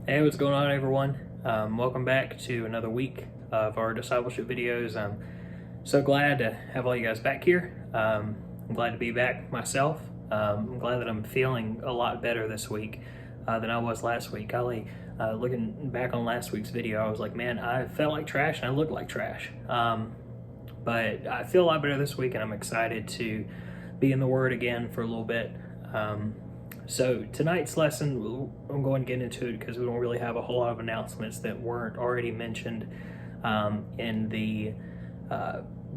Hey, what's going on, everyone? Welcome back to another week of our discipleship videos. I'm so glad to have all you guys back here. I'm glad to be back myself. I'm glad that I'm feeling a lot better this week than I was last week. Golly, looking back on last week's video, I was like, man, I felt like trash and I looked like trash. But I feel a lot better this week, and I'm excited to be in the Word again for a little bit. So tonight's lesson, I'm going to get into it because we don't really have a whole lot of announcements that weren't already mentioned in the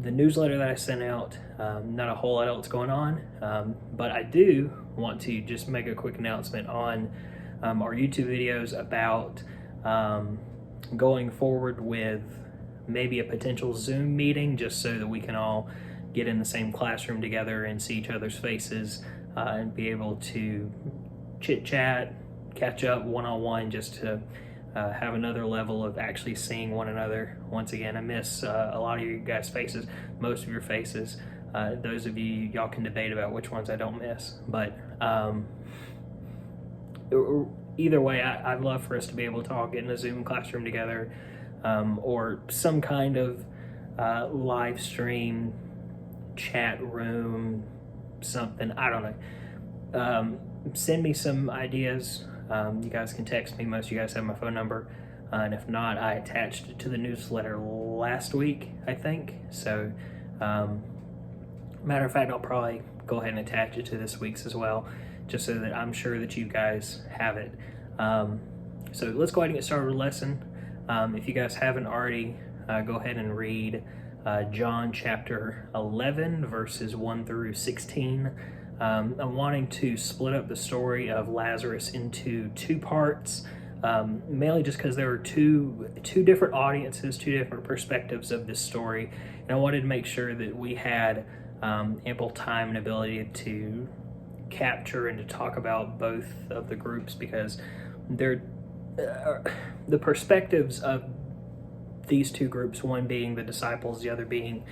newsletter that I sent out. Not a whole lot else going on, but I do want to just make a quick announcement on our YouTube videos about going forward with maybe a potential Zoom meeting, just so that we can all get in the same classroom together and see each other's faces. And be able to chit chat, catch up one-on-one, just to have another level of actually seeing one another. Once again, I miss a lot of you guys' faces, most of your faces. Those of you, y'all can debate about which ones I don't miss. But either way, I'd love for us to be able to all get in a Zoom classroom together, or some kind of live stream chat room, something. I don't know. Send me some ideas. You guys can text me. Most of you guys have my phone number, and if not, I attached it to the newsletter last week, I think. So matter of fact, I'll probably go ahead and attach it to this week's as well, just so that I'm sure that you guys have it. So let's go ahead and get started with the lesson. If you guys haven't already, go ahead and read John chapter 11, verses 1 through 16. I'm wanting to split up the story of Lazarus into two parts, mainly just because there are two different audiences, two different perspectives of this story, and I wanted to make sure that we had ample time and ability to capture and to talk about both of the groups, because they're the perspectives of these two groups, one being the disciples, the other being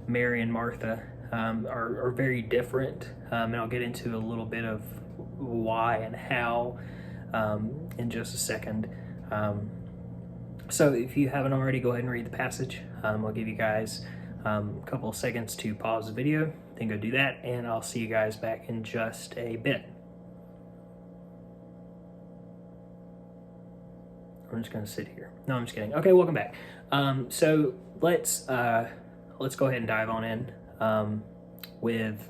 Mary and Martha, are very different, and I'll get into a little bit of why and how in just a second. So if you haven't already, go ahead and read the passage. I'll give you guys a couple of seconds to pause the video, then go do that, and I'll see you guys back in just a bit. I'm just gonna sit here. No, I'm just kidding. Okay, welcome back. So let's go ahead and dive on in with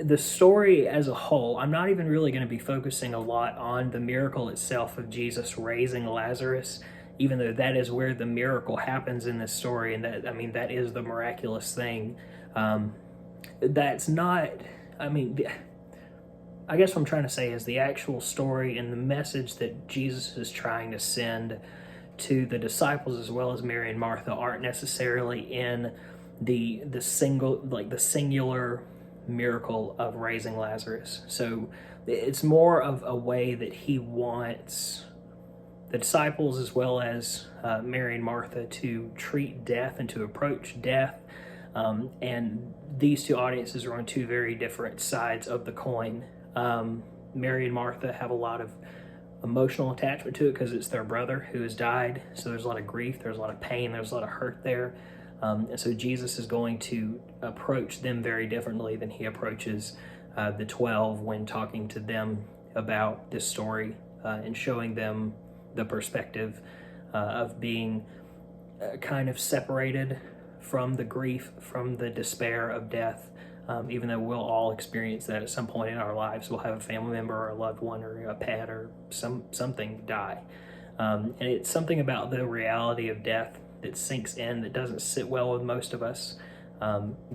the story as a whole. I'm not even really going to be focusing a lot on the miracle itself of Jesus raising Lazarus, even though that is where the miracle happens in this story, and that is the miraculous thing. That's not, I guess what I'm trying to say is the actual story and the message that Jesus is trying to send to the disciples, as well as Mary and Martha, aren't necessarily in the singular miracle of raising Lazarus. So it's more of a way that he wants the disciples, as well as Mary and Martha, to treat death and to approach death. And these two audiences are on two very different sides of the coin. Mary and Martha have a lot of emotional attachment to it because it's their brother who has died. So there's a lot of grief, there's a lot of pain, there's a lot of hurt there. And so Jesus is going to approach them very differently than he approaches the 12 when talking to them about this story, and showing them the perspective of being kind of separated from the grief, from the despair of death. Even though we'll all experience that at some point in our lives. We'll have a family member or a loved one or a pet or something die. And it's something about the reality of death that sinks in, that doesn't sit well with most of us,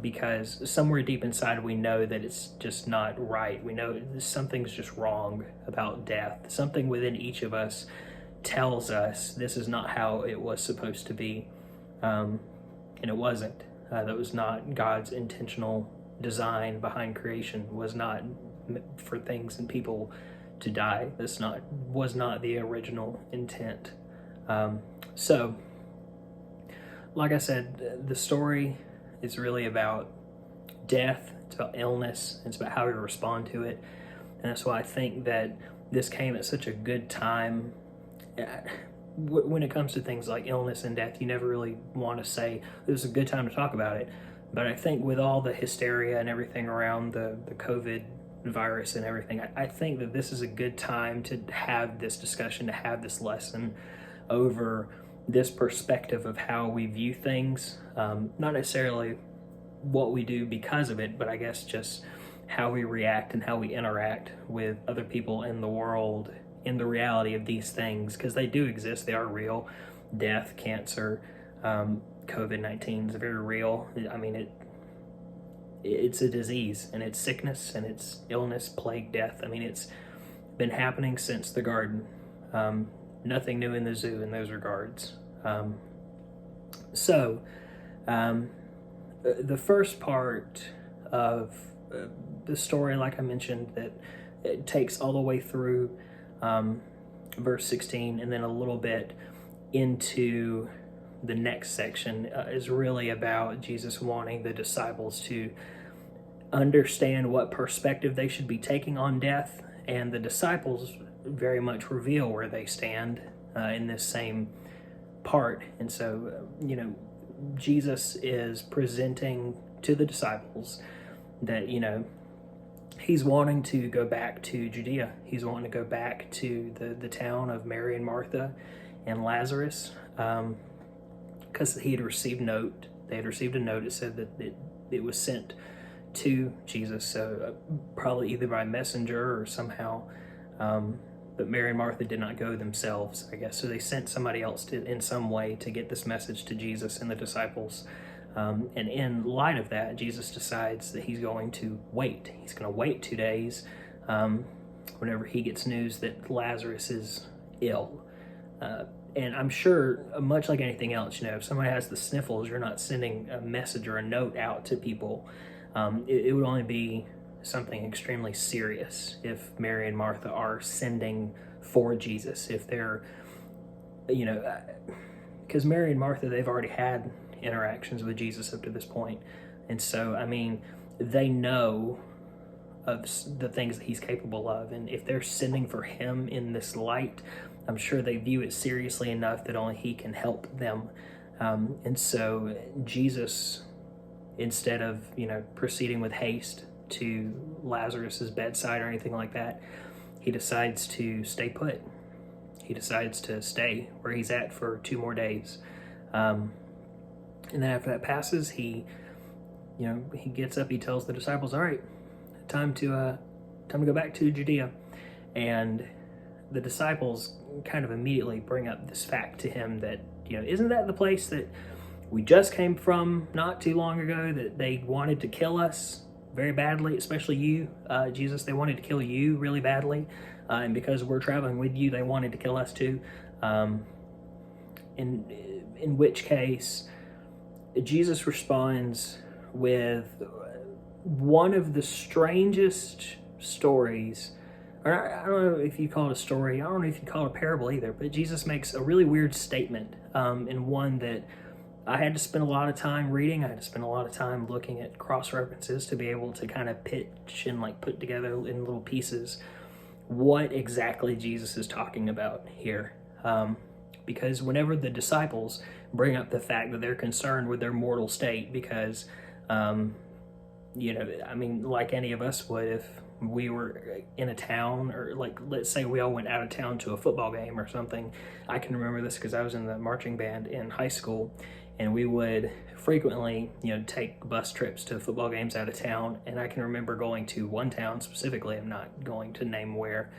because somewhere deep inside we know that it's just not right. We know something's just wrong about death. Something within each of us tells us this is not how it was supposed to be, and it wasn't. That was not God's intentional design behind creation. Was not for things and people to die. Was not the original intent. So like I said, the story is really about death, it's about illness, it's about how we respond to it. And that's why I think that this came at such a good time when it comes to things like illness and death, you never really want to say this is a good time to talk about it. But I think with all the hysteria and everything around the COVID virus and everything, I think that this is a good time to have this discussion, to have this lesson over this perspective of how we view things, not necessarily what we do because of it, but I guess just how we react and how we interact with other people in the world in the reality of these things, because they do exist, they are real. Death, cancer, COVID-19 is very real. I mean, it's a disease, and it's sickness, and it's illness, plague, death. I mean, it's been happening since the garden. Nothing new in the zoo in those regards. So the first part of the story, like I mentioned, that it takes all the way through verse 16 and then a little bit into the next section is really about Jesus wanting the disciples to understand what perspective they should be taking on death, and the disciples very much reveal where they stand in this same part. And so, Jesus is presenting to the disciples that, he's wanting to go back to Judea. He's wanting to go back to the town of Mary and Martha and Lazarus, because he had received note. They had received a note. It said that it was sent to Jesus, so probably either by messenger or somehow. But Mary and Martha did not go themselves, I guess. So they sent somebody else in some way to get this message to Jesus and the disciples. And in light of that, Jesus decides that he's going to wait. He's going to wait 2 days whenever he gets news that Lazarus is ill. And I'm sure, much like anything else, if somebody has the sniffles, you're not sending a message or a note out to people. It would only be something extremely serious if Mary and Martha are sending for Jesus. If they're, because Mary and Martha, they've already had interactions with Jesus up to this point. And so, they know of the things that he's capable of. And if they're sending for him in this light, I'm sure they view it seriously enough that only he can help them. And so Jesus, instead of, proceeding with haste to Lazarus's bedside or anything like that, he decides to stay put. He decides to stay where he's at for 2 more days. And then after that passes, he gets up, he tells the disciples, all right, time to go back to Judea. And the disciples kind of immediately bring up this fact to him that, isn't that the place that we just came from not too long ago, that they wanted to kill us very badly, especially you, Jesus. They wanted to kill you really badly. And because we're traveling with you, they wanted to kill us too. In which case, Jesus responds with one of the strangest stories, or I don't know if you call it a story, I don't know if you call it a parable either, but Jesus makes a really weird statement, and one that I had to spend a lot of time reading. I had to spend a lot of time looking at cross-references to be able to kind of pitch and put together in little pieces what exactly Jesus is talking about here. Because whenever the disciples bring up the fact that they're concerned with their mortal state, because, like any of us would if we were in a town, or let's say we all went out of town to a football game or something. I can remember this because I was in the marching band in high school, and we would frequently, take bus trips to football games out of town. And I can remember going to one town specifically, I'm not going to name where,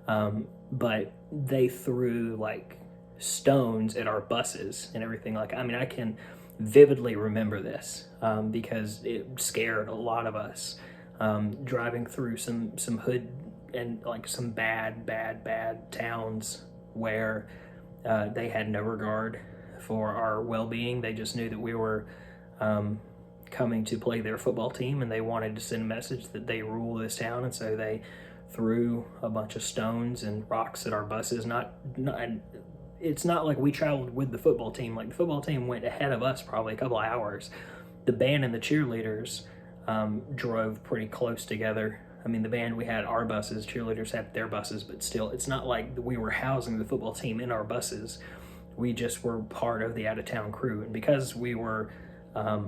but they threw stones at our buses and everything. I can vividly remember this because it scared a lot of us driving through some hood and some bad towns where they had no regard for our well-being. They just knew that we were coming to play their football team, and they wanted to send a message that they rule this town. And so they threw a bunch of stones and rocks at our buses. It's not like we traveled with the football team. The football team went ahead of us probably a couple of hours. The band and the cheerleaders drove pretty close together I mean, the band, we had our buses, cheerleaders had their buses, but still, it's not like we were housing the football team in our buses. We just were part of the out-of-town crew. And because we were a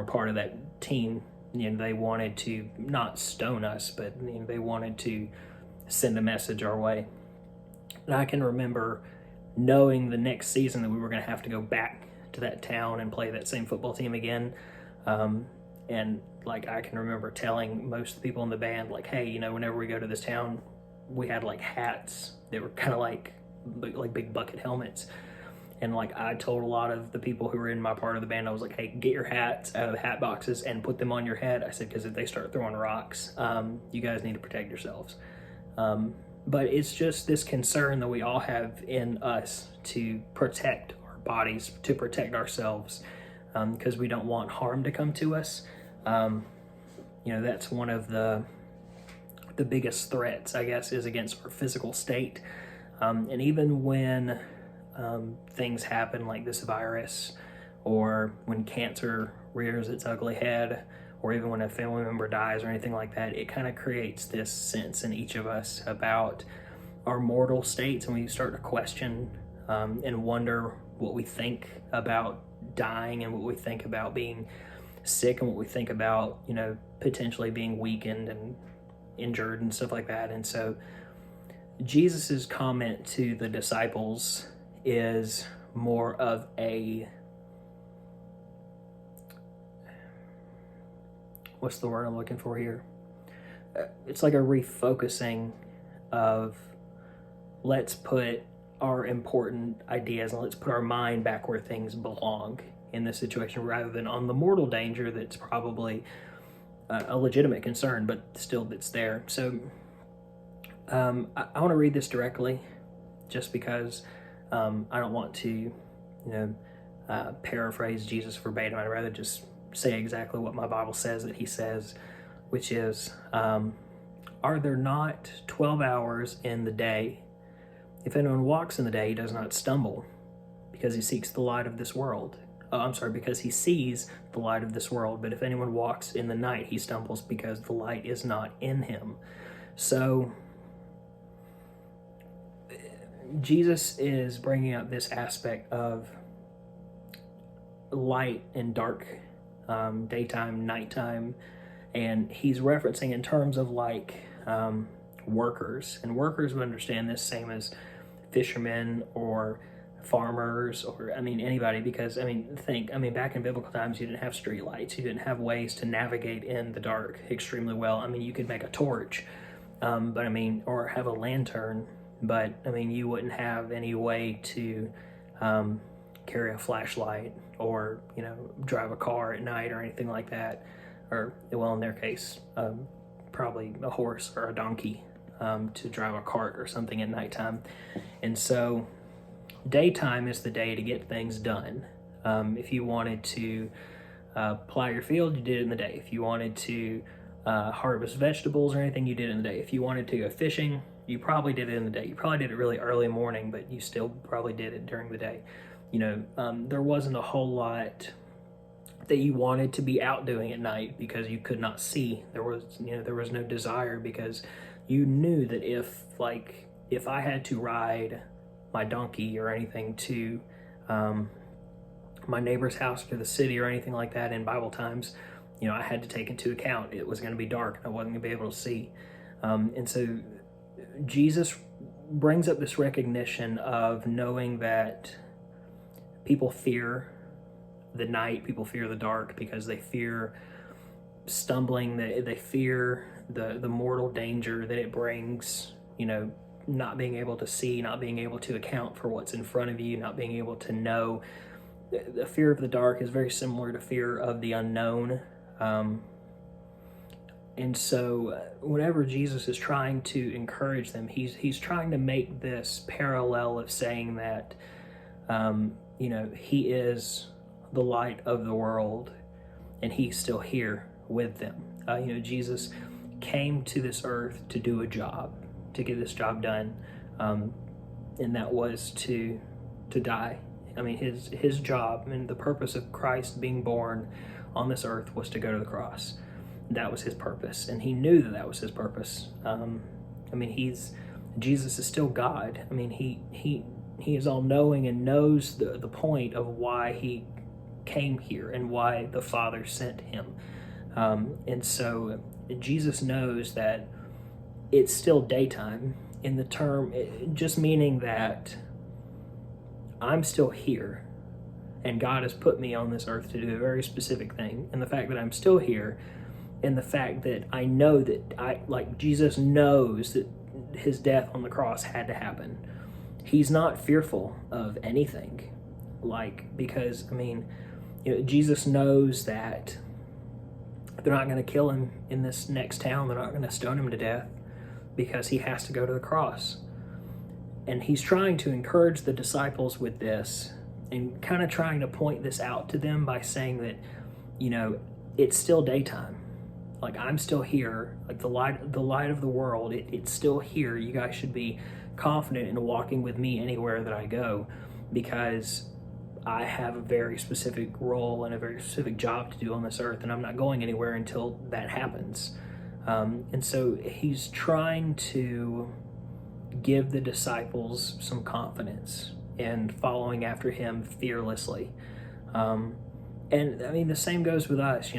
part of that team, they wanted to not stone us, but they wanted to send a message our way. And I can remember knowing the next season that we were going to have to go back to that town and play that same football team again. And like, I can remember telling most of the people in the band, like, hey, whenever we go to this town, we had like hats that were kind of like big bucket helmets. And like, I told a lot of the people who were in my part of the band, I was like, hey, get your hats out of the hat boxes and put them on your head. I said, because if they start throwing rocks, you guys need to protect yourselves. But it's just this concern that we all have in us to protect our bodies, to protect ourselves, because we don't want harm to come to us. That's one of the biggest threats, I guess, is against our physical state. And even when things happen like this virus, or when cancer rears its ugly head, or even when a family member dies or anything like that, it kind of creates this sense in each of us about our mortal states, and we start to question and wonder what we think about dying, and what we think about being sick, and what we think about, potentially being weakened and injured and stuff like that. And so Jesus's comment to the disciples is more of a, what's the word I'm looking for here? It's like a refocusing of, let's put our important ideas and let's put our mind back where things belong in this situation, rather than on the mortal danger that's probably a legitimate concern, but still that's there. So I want to read this directly, just because I don't want to, paraphrase Jesus verbatim. I'd rather just say exactly what my Bible says that he says, which is, are there not 12 hours in the day? If anyone walks in the day, he does not stumble, because he seeks the light of this world. Because he sees the light of this world. But if anyone walks in the night, he stumbles, because the light is not in him. So Jesus is bringing up this aspect of light and dark, daytime, nighttime, and he's referencing in terms of like workers. And workers would understand this same as fishermen or farmers, or anybody, because back in biblical times, you didn't have street lights, you didn't have ways to navigate in the dark extremely well. You could make a torch, or have a lantern, but you wouldn't have any way to carry a flashlight, or drive a car at night or anything like that, or, well, in their case, probably a horse or a donkey to drive a cart or something at nighttime. And so daytime is the day to get things done. If you wanted to plow your field, you did it in the day. If you wanted to harvest vegetables or anything, you did it in the day. If you wanted to go fishing, you probably did it in the day. You probably did it really early morning, but you still probably did it during the day. There wasn't a whole lot that you wanted to be out doing at night, because you could not see. There was no desire, because you knew that if I had to ride my donkey or anything to my neighbor's house, to the city or anything like that in Bible times, I had to take into account it was going to be dark and I wasn't going to be able to see. And so Jesus brings up this recognition of knowing that people fear the night, people fear the dark, because they fear stumbling, they fear the mortal danger that it brings, not being able to see, not being able to account for what's in front of you, not being able to know. The fear of the dark is very similar to fear of the unknown. And so whenever Jesus is trying to encourage them, he's trying to make this parallel of saying that, he is the light of the world, and he's still here with them. Jesus came to this earth to do a job, to get this job done, and that was to die. His job and the purpose of Christ being born on this earth was to go to the cross. that was his purpose, and he knew that that was his purpose. Jesus is still God. I mean, he is all knowing and knows the point of why he came here and why the Father sent him. And so Jesus knows that it's still daytime, in the term, just meaning that I'm still here and God has put me on this earth to do a very specific thing. And the fact that I'm still here, and the fact that I know that Jesus knows that his death on the cross had to happen. He's not fearful of anything, because Jesus knows that they're not going to kill him in this next town. They're not going to stone him to death because he has to go to the cross. And he's trying to encourage the disciples with this, and kind of trying to point this out to them by saying that, it's still daytime. I'm still here. The light of the world, it's still here. You guys should be confident in walking with me anywhere that I go, because I have a very specific role and a very specific job to do on this earth, and I'm not going anywhere until that happens. And so he's trying to give the disciples some confidence and following after him fearlessly. And the same goes with us.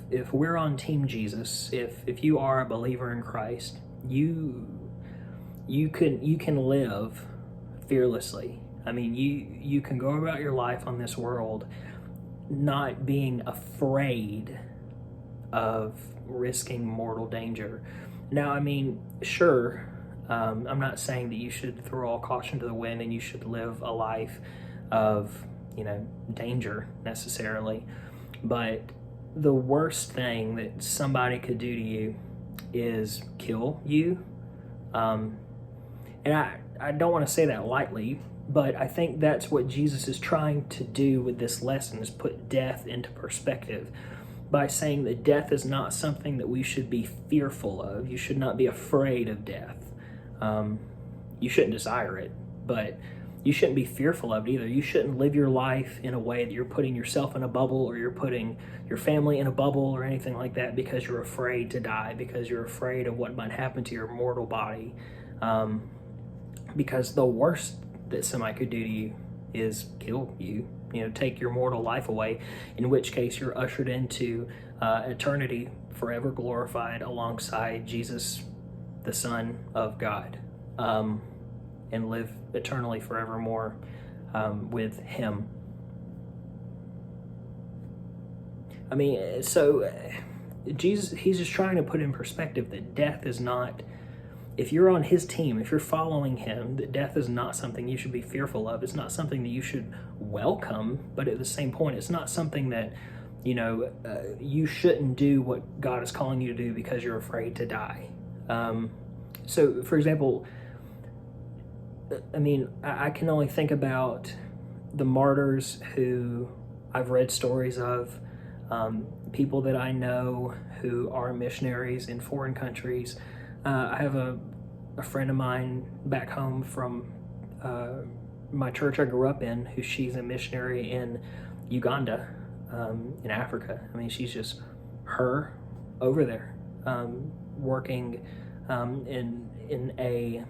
If we're on Team Jesus, if you are a believer in Christ, you can live fearlessly. You can go about your life on this world not being afraid of risking mortal danger. Now, sure, I'm not saying that you should throw all caution to the wind and you should live a life of danger necessarily, but the worst thing that somebody could do to you is kill you. And I don't want to say that lightly, but I think that's what Jesus is trying to do with this lesson, is put death into perspective by saying that death is not something that we should be fearful of. You should not be afraid of death. You shouldn't desire it, but you shouldn't be fearful of it either. You shouldn't live your life in a way that you're putting yourself in a bubble, or you're putting your family in a bubble, or anything like that, because you're afraid to die, because you're afraid of what might happen to your mortal body. Because the worst that somebody could do to you is kill you, take your mortal life away, in which case you're ushered into eternity forever glorified alongside Jesus, the Son of God, and live eternally forevermore with him. So Jesus, he's just trying to put in perspective that death is not, if you're on his team, if you're following him, that death is not something you should be fearful of. It's not something that you should welcome, but at the same point, it's not something that, you shouldn't do what God is calling you to do because you're afraid to die. So, for example, I can only think about the martyrs who I've read stories of, people that I know who are missionaries in foreign countries. I have a friend of mine back home from my church I grew up in, she's a missionary in Uganda, in Africa. She's just her over there, working in a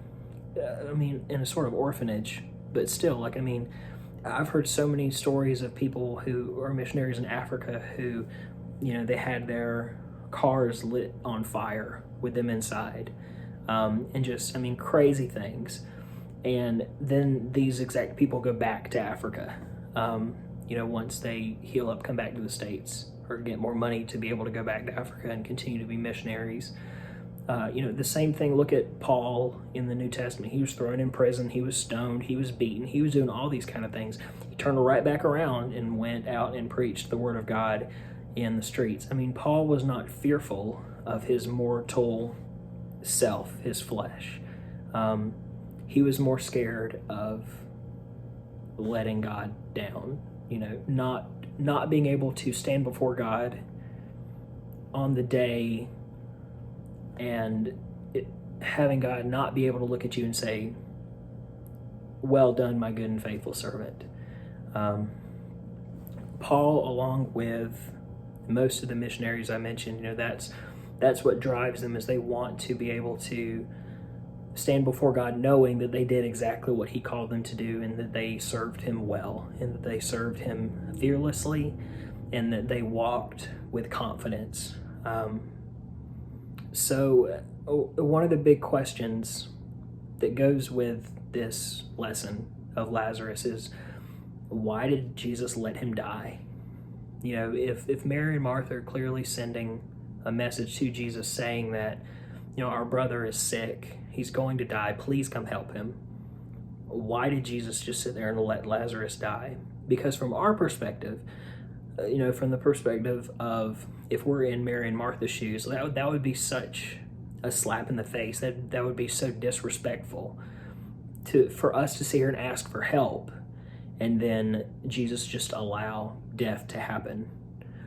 sort of orphanage, but still, I've heard so many stories of people who are missionaries in Africa who, they had their cars lit on fire with them inside, and just, crazy things. And then these exact people go back to Africa, once they heal up, come back to the States, or get more money to be able to go back to Africa and continue to be missionaries. The same thing, look at Paul in the New Testament. He was thrown in prison, he was stoned, he was beaten, he was doing all these kind of things. He turned right back around and went out and preached the word of God in the streets. Paul was not fearful of his mortal self, his flesh. He was more scared of letting God down, not being able to stand before God on the day and having God not be able to look at you and say, "Well done, my good and faithful servant." Paul, along with Most of the missionaries I mentioned, that's what drives them, is they want to be able to stand before God knowing that they did exactly what he called them to do, and that they served him well, and that they served him fearlessly, and that they walked with confidence. So one of the big questions that goes with this lesson of Lazarus is, why did Jesus let him die? If Mary and Martha are clearly sending a message to Jesus saying that, our brother is sick, he's going to die, please come help him, why did Jesus just sit there and let Lazarus die? Because from our perspective, from the perspective of, if we're in Mary and Martha's shoes, that would be such a slap in the face. That would be so disrespectful for us to sit here and ask for help, and then Jesus just allow death to happen.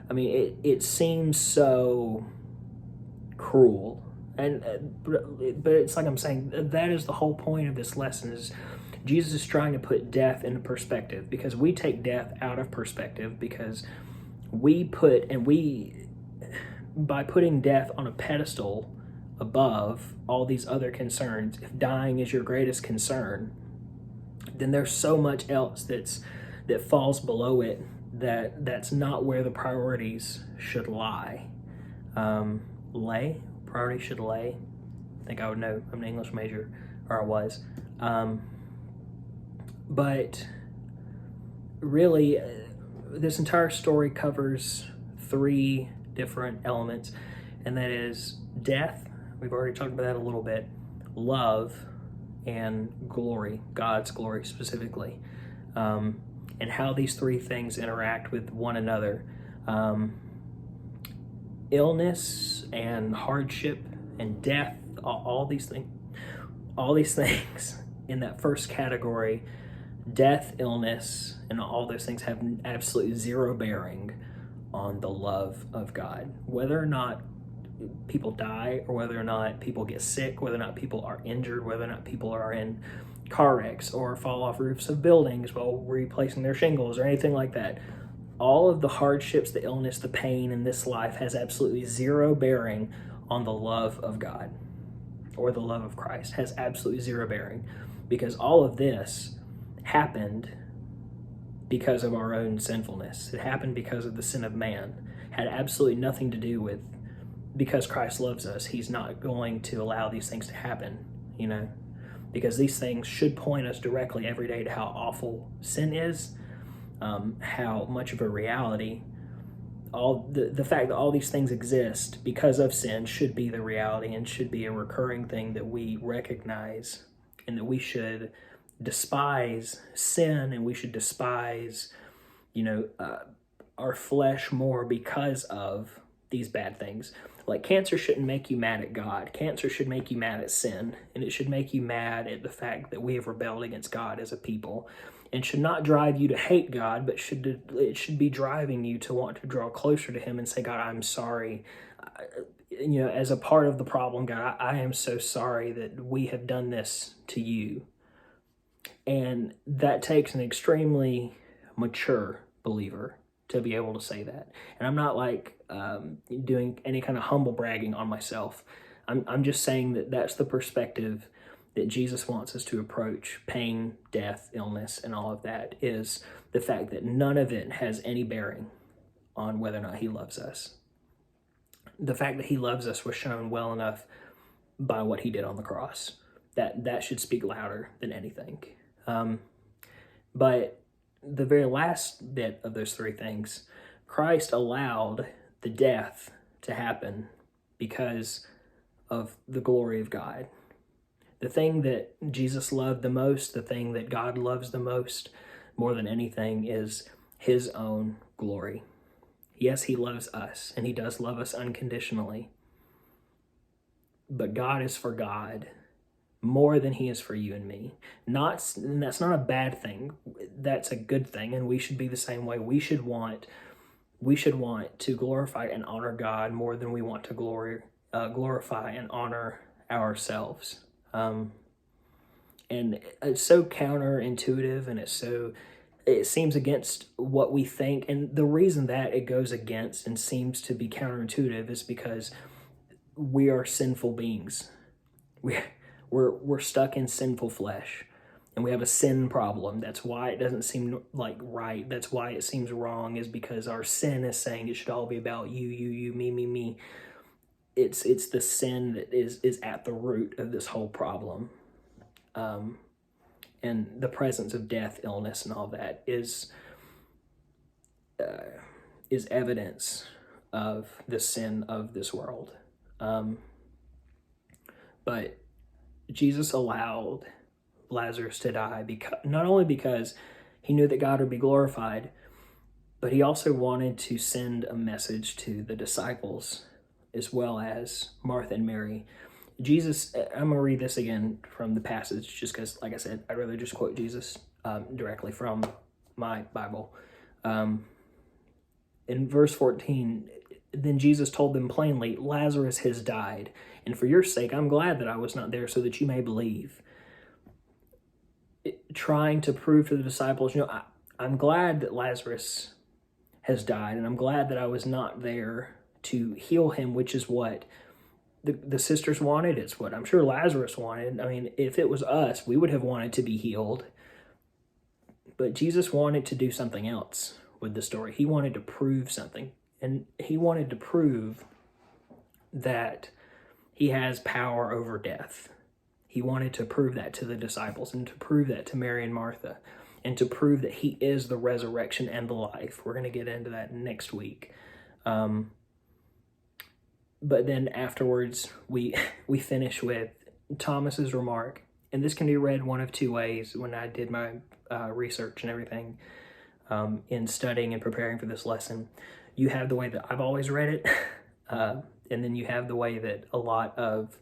I mean, it seems so cruel, but it's like I'm saying, that is the whole point of this lesson, is Jesus is trying to put death into perspective, because we take death out of perspective, because by putting death on a pedestal above all these other concerns, if dying is your greatest concern, then there's so much else that falls below it, that's not where the priorities should lie. Priority should lay. I think I would know. I'm an English major, or I was. But really, this entire story covers 3 different elements, and that is death. We've already talked about that a little bit. Love, and glory, God's glory specifically, and how these 3 things interact with one another. Illness and hardship and death, all these things in that first category, death, illness, and all those things have absolutely zero bearing on the love of God. Whether or not people die, or whether or not people get sick, whether or not people are injured, whether or not people are in car wrecks or fall off roofs of buildings while replacing their shingles or anything like that, all of the hardships, the illness, the pain in this life has absolutely zero bearing on the love of God, or the love of Christ has absolutely zero bearing, because all of this happened because of our own sinfulness. It happened because of the sin of man. Had absolutely nothing to do with, because Christ loves us, he's not going to allow these things to happen, because these things should point us directly every day to how awful sin is, how much of a reality the fact that all these things exist because of sin should be the reality, and should be a recurring thing that we recognize, and that we should despise sin, and we should despise our flesh more because of these bad things. Like, cancer shouldn't make you mad at God. Cancer should make you mad at sin, and it should make you mad at the fact that we have rebelled against God as a people, and should not drive you to hate God, but it should be driving you to want to draw closer to him and say, God, I'm sorry. As a part of the problem, God, I am so sorry that we have done this to you. And that takes an extremely mature believer to be able to say that. And I'm not doing any kind of humble bragging on myself. I'm just saying that that's the perspective that Jesus wants us to approach pain, death, illness, and all of that, is the fact that none of it has any bearing on whether or not he loves us. The fact that he loves us was shown well enough by what he did on the cross. That should speak louder than anything. But the very last bit of those 3 things, Christ allowed the death to happen because of the glory of God. The thing that Jesus loved the most, the thing that God loves the most, more than anything, is his own glory. Yes, he loves us, and he does love us unconditionally. But God is for God more than he is for you and me. And that's not a bad thing. That's a good thing, and we should be the same way. We should want to glorify and honor God more than we want to glorify and honor ourselves. And it's so counterintuitive, and it's so it seems against what we think. And the reason that it goes against and seems to be counterintuitive is because we are sinful beings. We're stuck in sinful flesh, and we have a sin problem. That's why it doesn't seem like right. That's why it seems wrong, is because our sin is saying it should all be about you, me. It's the sin that is at the root of this whole problem. And the presence of death, illness, and all that is evidence of the sin of this world. But Jesus allowed Lazarus to die because not only because he knew that God would be glorified, but he also wanted to send a message to the disciples as well as Martha and Mary. Jesus, I'm going to read this again from the passage just because, like I said, I'd rather just quote Jesus directly from my Bible. In verse 14, then Jesus told them plainly, Lazarus has died, and for your sake I'm glad that I was not there so that you may believe. Trying to prove to the disciples, I'm glad that Lazarus has died, and I'm glad that I was not there to heal him, which is what the sisters wanted. It's what I'm sure Lazarus wanted. I mean, if it was us, we would have wanted to be healed. But Jesus wanted to do something else with the story. He wanted to prove something. And he wanted to prove that he has power over death. He wanted to prove that to the disciples, and to prove that to Mary and Martha, and to prove that he is the resurrection and the life. We're going to get into that next week. But then afterwards, we finish with Thomas's remark. And this can be read one of two ways when I did my research and everything in studying and preparing for this lesson. You have the way that I've always read it, and then you have the way that a lot of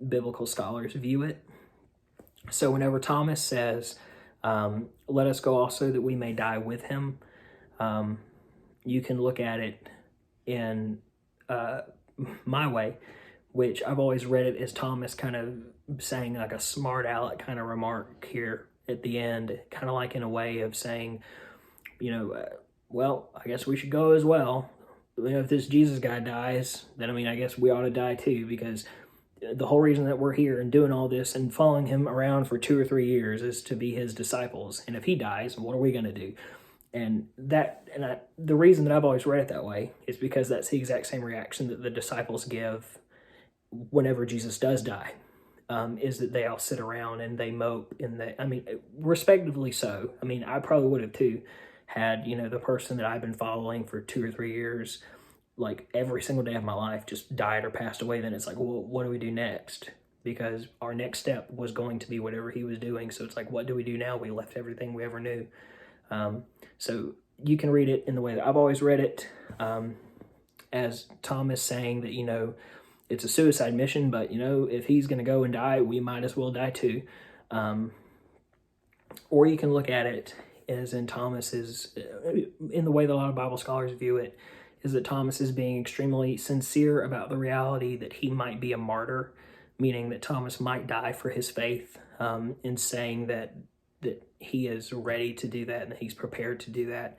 biblical scholars view it. So whenever Thomas says, let us go also that we may die with him, you can look at it in my way, which I've always read it as Thomas kind of saying like a smart aleck kind of remark here at the end, kind of like in a way of saying, well, I guess we should go as well. If this Jesus guy dies, then I guess we ought to die too, because the whole reason that we're here and doing all this and following him around for 2 or 3 years is to be his disciples. And if he dies, what are we going to do? And the reason that I've always read it that way is because that's the exact same reaction that the disciples give whenever Jesus does die, is that they all sit around and they mope respectively so. I probably would have too, had, the person that I've been following for 2 or 3 years, like every single day of my life, just died or passed away. Then it's like, well, what do we do next? Because our next step was going to be whatever he was doing. So it's like, what do we do now? We left everything we ever knew. So you can read it in the way that I've always read it, as Thomas saying that, it's a suicide mission, but, if he's going to go and die, we might as well die too. Or you can look at it as in Thomas's, in the way that a lot of Bible scholars view it, is that Thomas is being extremely sincere about the reality that he might be a martyr, meaning that Thomas might die for his faith, in saying that he is ready to do that and that he's prepared to do that.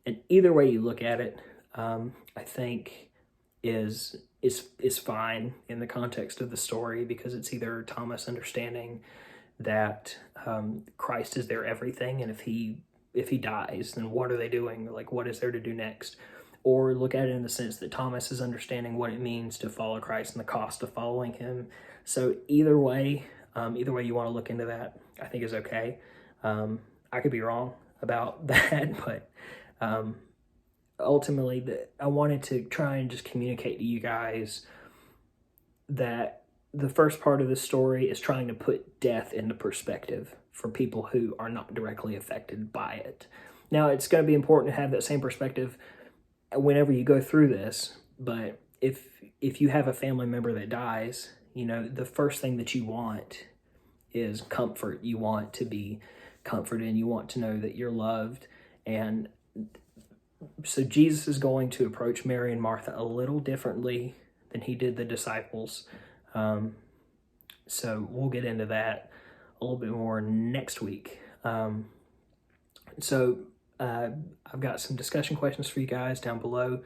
And either way you look at it, I think is fine in the context of the story, because it's either Thomas understanding that Christ is their everything, and if he dies, then what are they doing? Like, what is there to do next? Or look at it in the sense that Thomas is understanding what it means to follow Christ and the cost of following him. So either way you want to look into that, I think is okay. I could be wrong about that, but ultimately I wanted to try and just communicate to you guys that the first part of the story is trying to put death into perspective for people who are not directly affected by it. Now, it's going to be important to have that same perspective whenever you go through this, but if you have a family member that dies, the first thing that you want is comfort. You want to be comforted, and you want to know that you're loved. And so Jesus is going to approach Mary and Martha a little differently than he did the disciples. So we'll get into that a little bit more next week. So I've got some discussion questions for you guys down below,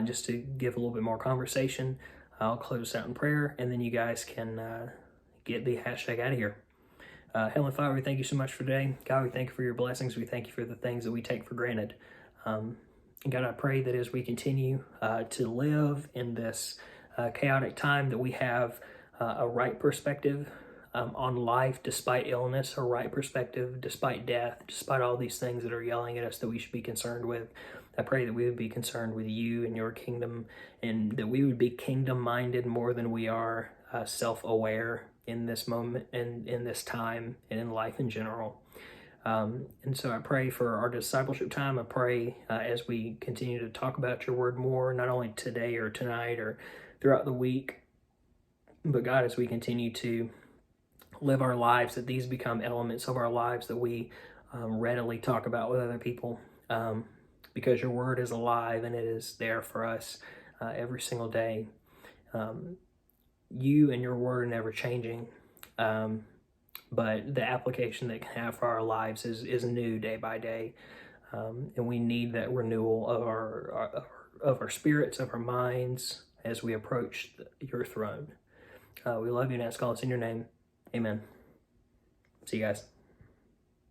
just to give a little bit more conversation. I'll close out in prayer, and then you guys can get the hashtag out of here. Heavenly Father, we thank you so much for today. God, we thank you for your blessings. We thank you for the things that we take for granted. And God, I pray that as we continue to live in this chaotic time, that we have a right perspective on life despite illness, a right perspective despite death, despite all these things that are yelling at us that we should be concerned with. I pray that we would be concerned with you and your kingdom, and that we would be kingdom-minded more than we are self-aware in this moment and in this time and in life in general. And so I pray for our discipleship time. I pray as we continue to talk about your word more, not only today or tonight or throughout the week, but God, as we continue to live our lives, that these become elements of our lives that we readily talk about with other people, because your word is alive and it is there for us every single day. You and your word are never changing, but the application that it can have for our lives is new day by day, and we need that renewal of our spirits, of our minds, as we approach your throne. We love you and ask all this in your name. Amen. See you guys.